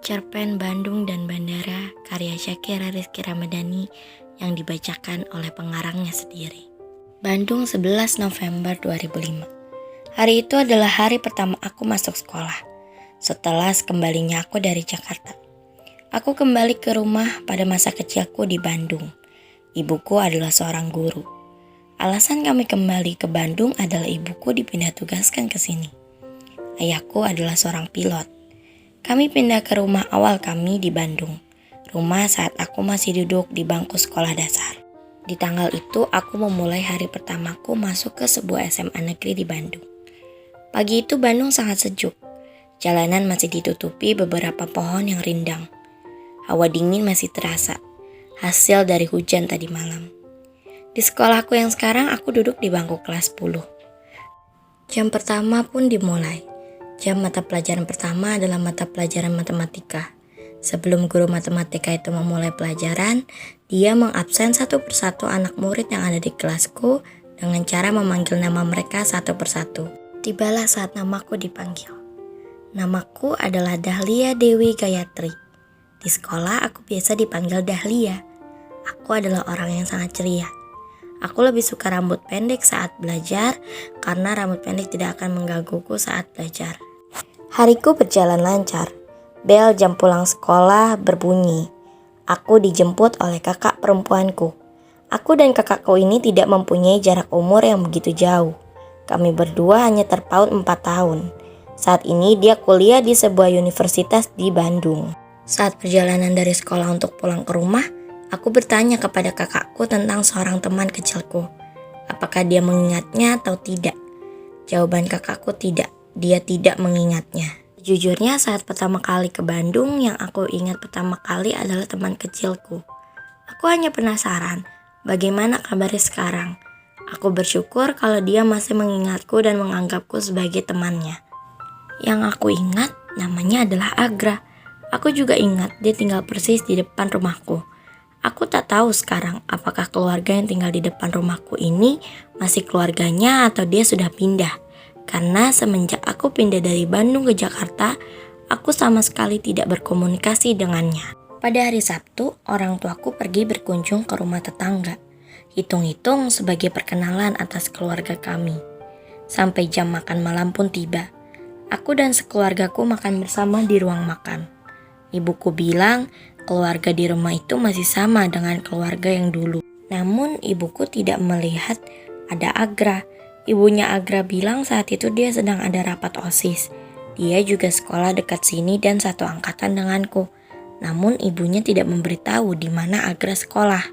Cerpen Bandung dan Bandara karya Syakira Rizky Ramadhani yang dibacakan oleh pengarangnya sendiri. Bandung 11 November 2005. Hari itu adalah hari pertama aku masuk sekolah. Setelah kembalinya aku dari Jakarta. Aku kembali ke rumah pada masa kecilku di Bandung. Ibuku adalah seorang guru. Alasan kami kembali ke Bandung adalah ibuku dipindah tugaskan ke sini. Ayahku adalah seorang pilot. Kami pindah ke rumah awal kami di Bandung. Rumah saat aku masih duduk di bangku sekolah dasar. Di tanggal itu aku memulai hari pertamaku masuk ke sebuah SMA negeri di Bandung. Pagi itu Bandung sangat sejuk. Jalanan masih ditutupi beberapa pohon yang rindang. Hawa dingin masih terasa, hasil dari hujan tadi malam. Di sekolahku yang sekarang aku duduk di bangku kelas 10. Jam pertama pun dimulai. Jam mata pelajaran pertama adalah mata pelajaran matematika. Sebelum guru matematika itu memulai pelajaran, dia mengabsen satu persatu anak murid yang ada di kelasku dengan cara memanggil nama mereka satu persatu. Tibalah saat namaku dipanggil. Namaku adalah Dahlia Dewi Gayatri. Di sekolah aku biasa dipanggil Dahlia. Aku adalah orang yang sangat ceria. Aku lebih suka rambut pendek saat belajar karena rambut pendek tidak akan menggangguku saat belajar. Hariku berjalan lancar. Bel jam pulang sekolah berbunyi. Aku dijemput oleh kakak perempuanku. Aku dan kakakku ini tidak mempunyai jarak umur yang begitu jauh. Kami berdua hanya terpaut 4 tahun. Saat ini dia kuliah di sebuah universitas di Bandung. Saat perjalanan dari sekolah untuk pulang ke rumah, aku bertanya kepada kakakku tentang seorang teman kecilku. Apakah dia mengingatnya atau tidak? Jawaban kakakku tidak. Dia tidak mengingatnya. Jujurnya saat pertama kali ke Bandung, yang aku ingat pertama kali adalah teman kecilku. Aku hanya penasaran, bagaimana kabarnya sekarang? Aku bersyukur kalau dia masih mengingatku dan menganggapku sebagai temannya. Yang aku ingat namanya adalah Agra. Aku juga ingat dia tinggal persis di depan rumahku. Aku tak tahu sekarang apakah keluarga yang tinggal di depan rumahku ini masih keluarganya atau dia sudah pindah. Karena semenjak aku pindah dari Bandung ke Jakarta, aku sama sekali tidak berkomunikasi dengannya. Pada hari Sabtu, orang tuaku pergi berkunjung ke rumah tetangga. Hitung-hitung sebagai perkenalan atas keluarga kami. Sampai jam makan malam pun tiba. Aku dan sekeluargaku makan bersama di ruang makan. Ibuku bilang keluarga di rumah itu masih sama dengan keluarga yang dulu. Namun ibuku tidak melihat ada Agra. Ibunya Agra bilang saat itu dia sedang ada rapat OSIS. Dia juga sekolah dekat sini dan satu angkatan denganku. Namun ibunya tidak memberitahu di mana Agra sekolah.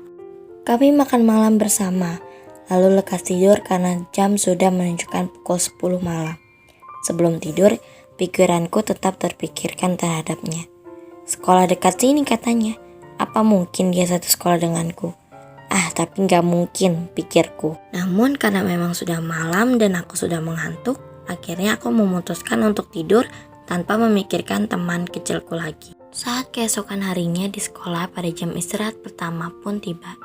Kami makan malam bersama, lalu lekas tidur karena jam sudah menunjukkan pukul 10 malam. Sebelum tidur, pikiranku tetap terpikirkan terhadapnya. Sekolah dekat sini katanya. Apa mungkin dia satu sekolah denganku? Tapi gak mungkin, pikirku. Namun karena memang sudah malam dan aku sudah mengantuk, akhirnya aku memutuskan untuk tidur tanpa memikirkan teman kecilku lagi. Saat keesokan harinya di sekolah pada jam istirahat pertama pun tiba.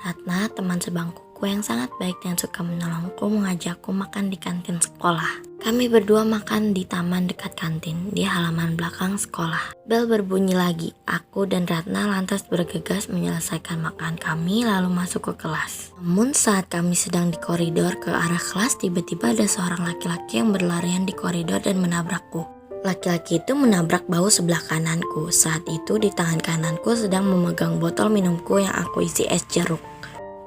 Ratna, teman sebangkuku yang sangat baik dan suka menolongku, mengajakku makan di kantin sekolah. Kami berdua makan di taman dekat kantin, di halaman belakang sekolah. Bel berbunyi lagi. Aku dan Ratna lantas bergegas menyelesaikan makan kami lalu masuk ke kelas. Namun saat kami sedang di koridor ke arah kelas, tiba-tiba ada seorang laki-laki yang berlarian di koridor dan menabrakku. Laki-laki itu menabrak bahu sebelah kananku. Saat itu di tangan kananku sedang memegang botol minumku yang aku isi es jeruk.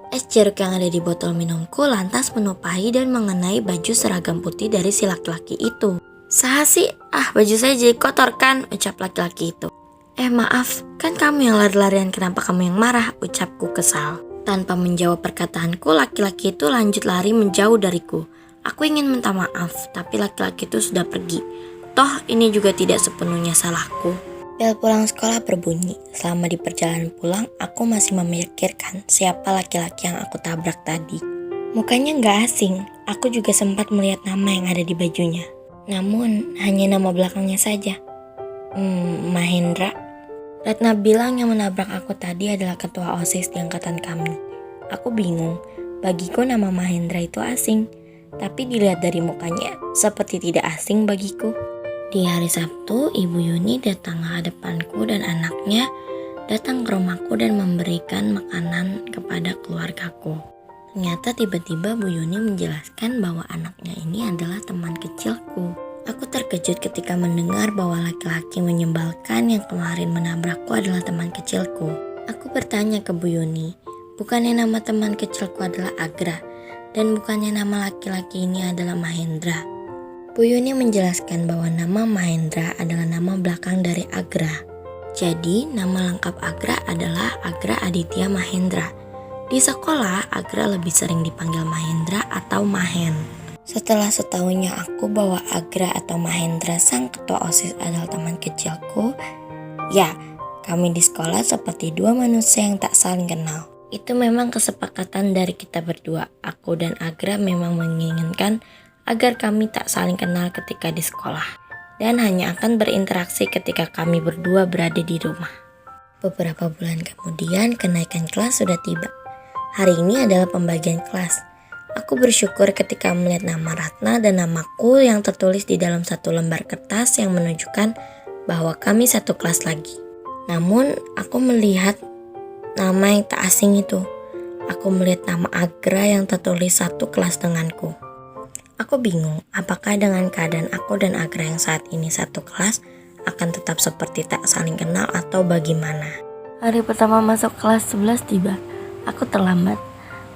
Es jeruk yang ada di botol minumku lantas menumpahi dan mengenai baju seragam putih dari si laki-laki itu. "Saha sih? Baju saya jadi kotor kan?" ucap laki-laki itu. Maaf, kan kamu yang lari-larian, kenapa kamu yang marah?" ucapku kesal. Tanpa menjawab perkataanku, laki-laki itu lanjut lari menjauh dariku. Aku ingin minta maaf, tapi laki-laki itu sudah pergi. Toh ini juga tidak sepenuhnya salahku. Bel pulang sekolah berbunyi. Selama di perjalanan pulang, aku masih memikirkan siapa laki-laki yang aku tabrak tadi. Mukanya gak asing, aku juga sempat melihat nama yang ada di bajunya. Namun, hanya nama belakangnya saja. Mahendra. Ratna bilang yang menabrak aku tadi adalah ketua OSIS di angkatan kami. Aku bingung, bagiku nama Mahendra itu asing. Tapi dilihat dari mukanya, seperti tidak asing bagiku. Di hari Sabtu, Ibu Yuni datang ke hadapanku dan anaknya datang ke rumahku dan memberikan makanan kepada keluargaku. Ternyata tiba-tiba Bu Yuni menjelaskan bahwa anaknya ini adalah teman kecilku. Aku terkejut ketika mendengar bahwa laki-laki menyebalkan yang kemarin menabrakku adalah teman kecilku. Aku bertanya ke Bu Yuni, bukannya nama teman kecilku adalah Agra, dan bukannya nama laki-laki ini adalah Mahendra? Bu Yuni menjelaskan bahwa nama Mahendra adalah nama belakang dari Agra. Jadi, nama lengkap Agra adalah Agra Aditya Mahendra. Di sekolah, Agra lebih sering dipanggil Mahendra atau Mahen. Setelah setahunya aku bahwa Agra atau Mahendra sang ketua OSIS adalah teman kecilku, ya, kami di sekolah seperti dua manusia yang tak saling kenal. Itu memang kesepakatan dari kita berdua. Aku dan Agra memang menginginkan agar kami tak saling kenal ketika di sekolah, dan hanya akan berinteraksi ketika kami berdua berada di rumah. Beberapa bulan kemudian, kenaikan kelas sudah tiba. Hari ini adalah pembagian kelas. Aku bersyukur ketika melihat nama Ratna dan namaku yang tertulis di dalam satu lembar kertas yang menunjukkan bahwa kami satu kelas lagi. Namun, aku melihat nama yang tak asing itu. Aku melihat nama Agra yang tertulis satu kelas denganku. Aku bingung apakah dengan keadaan aku dan Agra yang saat ini satu kelas akan tetap seperti tak saling kenal atau bagaimana. Hari pertama masuk kelas 11 tiba. Aku terlambat.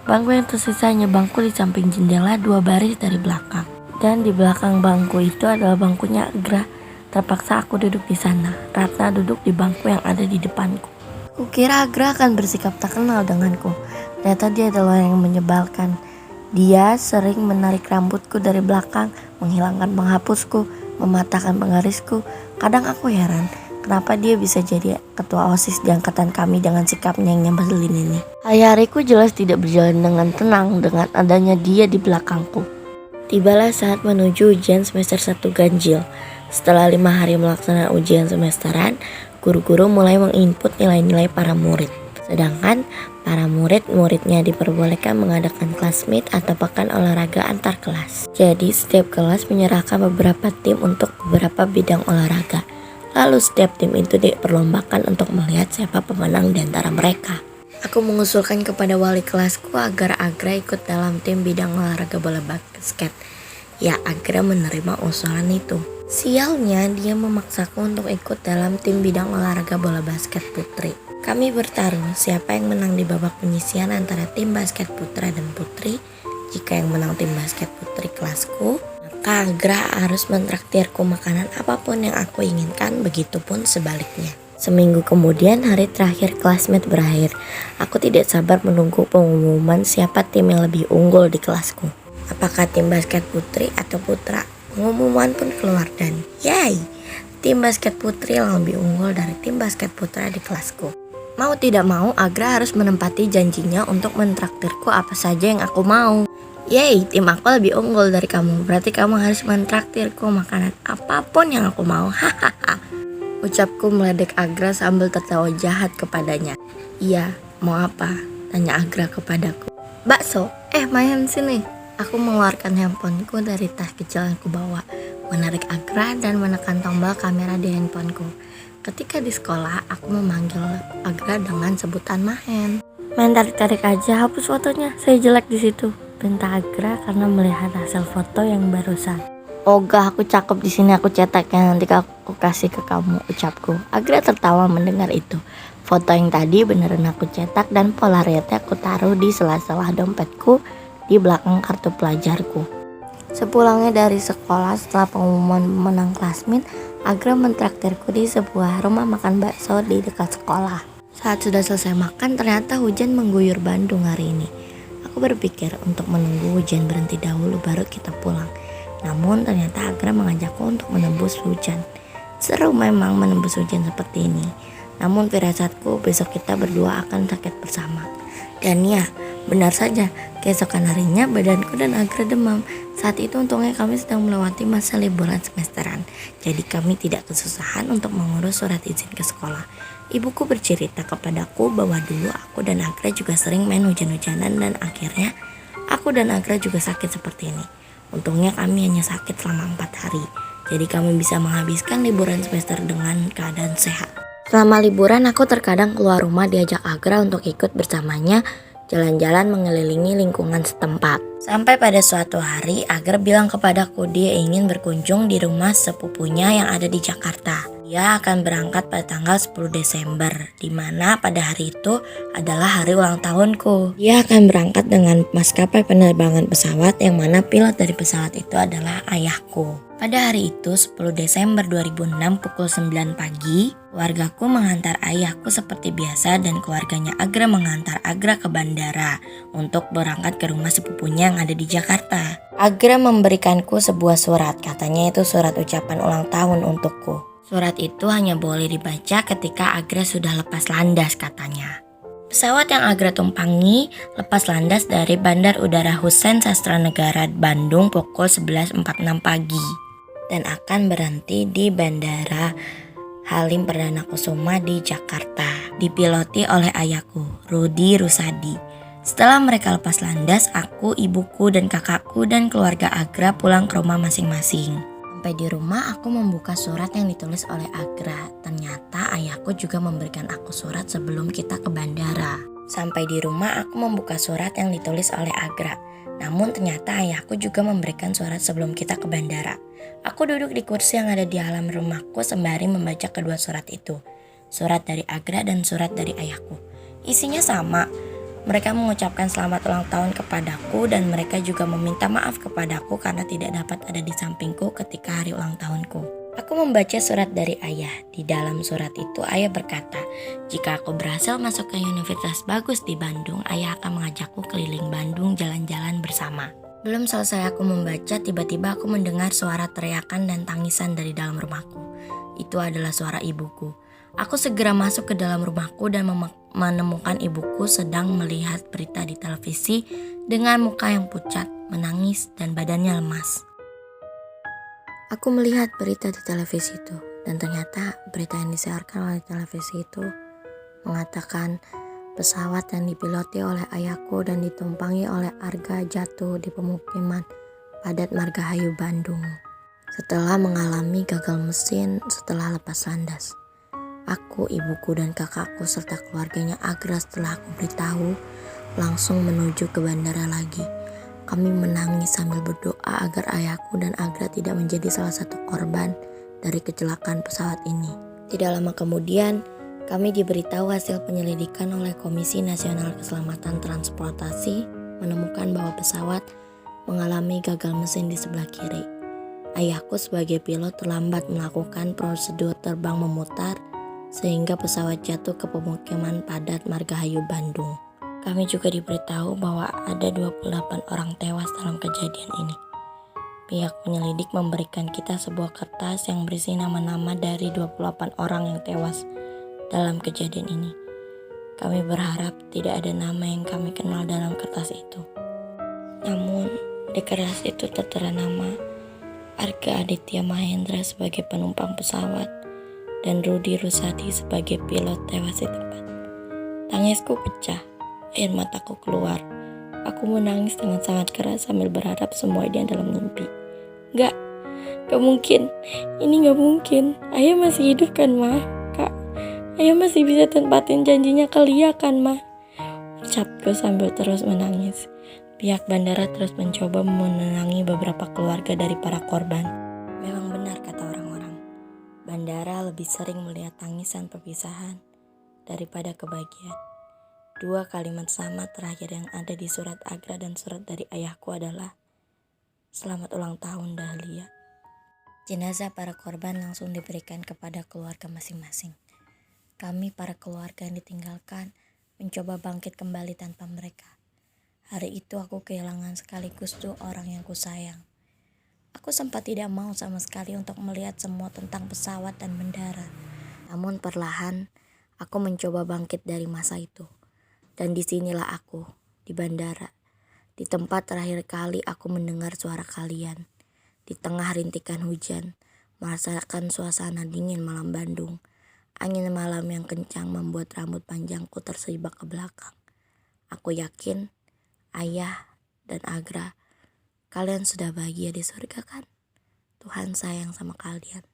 Bangku yang tersisa hanya bangku di samping jendela 2 baris dari belakang. Dan di belakang bangku itu adalah bangkunya Agra. Terpaksa aku duduk di sana. Ratna duduk di bangku yang ada di depanku. Kukira Agra akan bersikap tak kenal denganku. Ternyata dia adalah yang menyebalkan. Dia sering menarik rambutku dari belakang, menghilangkan penghapusku, mematahkan penggarisku. Kadang aku heran, kenapa dia bisa jadi ketua OSIS di angkatan kami dengan sikapnya yang nyebelin ini. Hari-hariku jelas tidak berjalan dengan tenang dengan adanya dia di belakangku. Tibalah saat menuju ujian semester 1 ganjil. Setelah 5 hari melaksanakan ujian semesteran, guru-guru mulai menginput nilai-nilai para murid. Sedangkan para murid-muridnya diperbolehkan mengadakan kelas meet atau pekan olahraga antar kelas. Jadi setiap kelas menyerahkan beberapa tim untuk beberapa bidang olahraga. Lalu setiap tim itu diperlombakan untuk melihat siapa pemenang di antara mereka. Aku mengusulkan kepada wali kelasku agar Agra ikut dalam tim bidang olahraga bola basket. Ya, Agra menerima usulan itu. Sialnya, dia memaksaku untuk ikut dalam tim bidang olahraga bola basket putri. Kami bertaruh siapa yang menang di babak penyisian antara tim basket putra dan putri. Jika yang menang tim basket putri kelasku, maka Agra harus mentraktirku makanan apapun yang aku inginkan, begitupun sebaliknya. Seminggu kemudian hari terakhir classmate berakhir. Aku tidak sabar menunggu pengumuman siapa tim yang lebih unggul di kelasku. Apakah tim basket putri atau putra? Pengumuman pun keluar dan yay! Tim basket putri yang lebih unggul dari tim basket putra di kelasku. Mau tidak mau, Agra harus menempati janjinya untuk mentraktirku apa saja yang aku mau. Yeay, tim aku lebih unggul dari kamu. Berarti kamu harus mentraktirku makanan apapun yang aku mau. Hahaha. Ucapku meledek Agra sambil tertawa jahat kepadanya. Iya, mau apa? Tanya Agra kepadaku. Bakso, main sini. Aku mengeluarkan handphoneku dari tas kecil yang aku bawa, menarik Agra dan menekan tombol kamera di handphoneku. Ketika di sekolah, aku memanggil Agra dengan sebutan Mahen. Main tarik-tarik aja, hapus fotonya. Saya jelek di situ, pinta Agra karena melihat hasil foto yang barusan. Ogah, aku cakep di sini, aku cetaknya nanti aku kasih ke kamu, ucapku. Agra tertawa mendengar itu. Foto yang tadi beneran aku cetak dan polaroidnya aku taruh di sela-sela dompetku di belakang kartu pelajarku. Sepulangnya dari sekolah setelah pengumuman menang classmate, Agra mentraktirku di sebuah rumah makan bakso di dekat sekolah. Saat sudah selesai makan, ternyata hujan mengguyur Bandung hari ini. Aku berpikir untuk menunggu hujan berhenti dahulu baru kita pulang. Namun ternyata Agra mengajakku untuk menembus hujan. Seru memang menembus hujan seperti ini. Namun firasatku besok kita berdua akan sakit bersama. Dan ya, benar saja, keesokan harinya badanku dan Agra demam. Saat itu untungnya kami sedang melewati masa liburan semesteran. Jadi kami tidak kesusahan untuk mengurus surat izin ke sekolah. Ibuku bercerita kepadaku bahwa dulu aku dan Agra juga sering main hujan-hujanan dan akhirnya aku dan Agra juga sakit seperti ini. Untungnya kami hanya sakit selama 4 hari. Jadi kami bisa menghabiskan liburan semester dengan keadaan sehat. Selama liburan aku terkadang keluar rumah diajak Agra untuk ikut bersamanya jalan-jalan mengelilingi lingkungan setempat. Sampai pada suatu hari Agra bilang kepadaku dia ingin berkunjung di rumah sepupunya yang ada di Jakarta. Dia akan berangkat pada tanggal 10 Desember, di mana pada hari itu adalah hari ulang tahunku. Dia akan berangkat dengan maskapai penerbangan pesawat yang mana pilot dari pesawat itu adalah ayahku. Pada hari itu 10 Desember 2006 pukul 9 pagi, keluargaku menghantar ayahku seperti biasa dan keluarganya Agra menghantar Agra ke bandara untuk berangkat ke rumah sepupunya yang ada di Jakarta. Agra memberikanku sebuah surat, katanya itu surat ucapan ulang tahun untukku. Surat itu hanya boleh dibaca ketika Agra sudah lepas landas katanya. Pesawat yang Agra tumpangi lepas landas dari Bandar Udara Hussein Sastranegara Bandung pukul 11.46 pagi dan akan berhenti di Bandara Halim Perdana Kusuma di Jakarta. Dipiloti oleh ayahku, Rudi Rusadi. Setelah mereka lepas landas, aku, ibuku, dan kakakku dan keluarga Agra pulang ke rumah masing-masing. Sampai di rumah aku membuka surat yang ditulis oleh Agra. Ternyata ayahku juga memberikan aku surat sebelum kita ke bandara. Sampai di rumah aku membuka surat yang ditulis oleh Agra. Namun ternyata ayahku juga memberikan surat sebelum kita ke bandara. Aku duduk di kursi yang ada di halaman rumahku sembari membaca kedua surat itu. Surat dari Agra dan surat dari ayahku. Isinya sama. Mereka mengucapkan selamat ulang tahun kepadaku dan mereka juga meminta maaf kepadaku karena tidak dapat ada di sampingku ketika hari ulang tahunku. Aku membaca surat dari ayah. Di dalam surat itu ayah berkata, jika aku berhasil masuk ke universitas bagus di Bandung, ayah akan mengajakku keliling Bandung jalan-jalan bersama. Belum selesai aku membaca, tiba-tiba aku mendengar suara teriakan dan tangisan dari dalam rumahku. Itu adalah suara ibuku. Aku segera masuk ke dalam rumahku dan menemukan ibuku sedang melihat berita di televisi dengan muka yang pucat, menangis, dan badannya lemas. Aku melihat berita di televisi itu, dan ternyata berita yang disiarkan oleh televisi itu mengatakan pesawat yang dipiloti oleh ayahku dan ditumpangi oleh Arga jatuh di pemukiman padat Margahayu, Bandung. Setelah mengalami gagal mesin setelah lepas landas. Aku, ibuku, dan kakakku serta keluarganya Agra setelah aku beritahu langsung menuju ke bandara lagi. Kami menangis sambil berdoa agar ayahku dan Agra tidak menjadi salah satu korban dari kecelakaan pesawat ini. Tidak lama kemudian, kami diberitahu hasil penyelidikan oleh Komisi Nasional Keselamatan Transportasi menemukan bahwa pesawat mengalami gagal mesin di sebelah kiri. Ayahku sebagai pilot terlambat melakukan prosedur terbang memutar sehingga pesawat jatuh ke pemukiman padat Margahayu, Bandung. Kami juga diberitahu bahwa ada 28 orang tewas dalam kejadian ini. Pihak penyelidik memberikan kita sebuah kertas yang berisi nama-nama dari 28 orang yang tewas dalam kejadian ini. Kami berharap tidak ada nama yang kami kenal dalam kertas itu. Namun, di kertas itu tertera nama Arga Aditya Mahendra sebagai penumpang pesawat dan Rudi Rusadi sebagai pilot tewas di tempat. Tangisku pecah, air mataku keluar. Aku menangis dengan sangat keras sambil berharap semua ini adalah mimpi. Gak mungkin, ini gak mungkin. Ayah masih hidup kan, Ma? Kak, ayah masih bisa tempatin janjinya ke Lia kan, Ma? Ucapku sambil terus menangis. Pihak bandara terus mencoba menenangi beberapa keluarga dari para korban. Memang benar kata orang-orang, bandara lebih sering melihat tangisan perpisahan daripada kebahagiaan. Dua kalimat sama terakhir yang ada di surat Agra dan surat dari ayahku adalah selamat ulang tahun Dahlia. Jenazah para korban langsung diberikan kepada keluarga masing-masing. Kami para keluarga yang ditinggalkan mencoba bangkit kembali tanpa mereka. Hari itu aku kehilangan sekaligus tuh orang yang kusayang. Aku sempat tidak mau sama sekali untuk melihat semua tentang pesawat dan bandara. Namun perlahan aku mencoba bangkit dari masa itu. Dan disinilah aku, di bandara. Di tempat terakhir kali aku mendengar suara kalian. Di tengah rintikan hujan, merasakan suasana dingin malam Bandung. Angin malam yang kencang membuat rambut panjangku tersibak ke belakang. Aku yakin, Ayah dan Agra, kalian sudah bahagia di surga kan? Tuhan sayang sama kalian.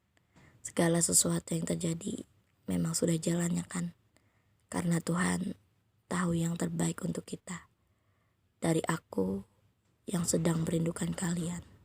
Segala sesuatu yang terjadi memang sudah jalannya kan. Karena Tuhan tahu yang terbaik untuk kita. Dari aku yang sedang merindukan kalian.